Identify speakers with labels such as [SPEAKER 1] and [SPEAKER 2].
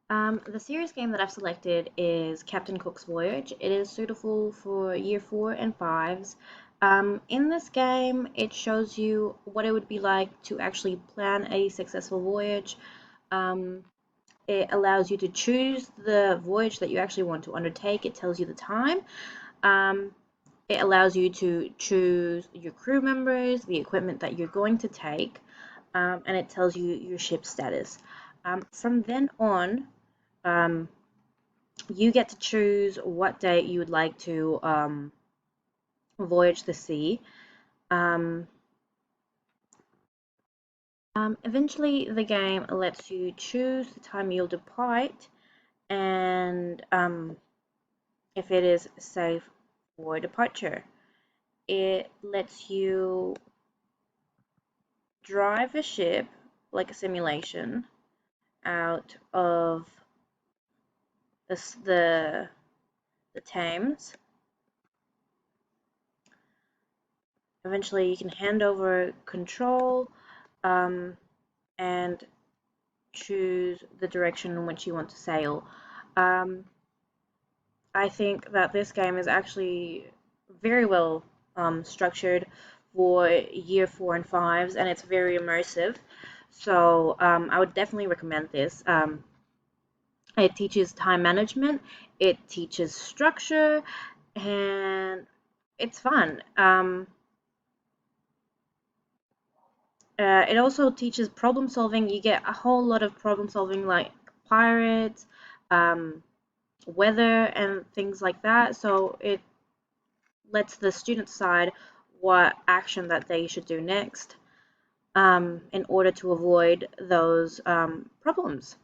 [SPEAKER 1] The series game that I've selected is Captain Cook's Voyage. It is suitable for year 4 and 5s. In this game, it shows you what it would be like to actually plan a successful voyage. Um, it allows you to choose the voyage that you actually want to undertake. It tells you the time. Um, it allows you to choose your crew members, the equipment that you're going to take, and it tells you your ship status. From then on, um, you get to choose what date you would like to voyage the sea. Um, Eventually, the game lets you choose the time you'll depart and if it is safe for departure. It lets you drive a ship, like a simulation, out of the, the Thames. Eventually, you can hand over control um, and choose the direction in which you want to sail. Um, I think that this game is actually very well structured for year 4 and 5s, and it's very immersive. So I would definitely recommend this. It teaches time management, it teaches structure, and it's fun. It also teaches problem solving. You get a whole lot of problem solving, like pirates, um, weather, and things like that. So it lets the student decide what action that they should do next in order to avoid those problems.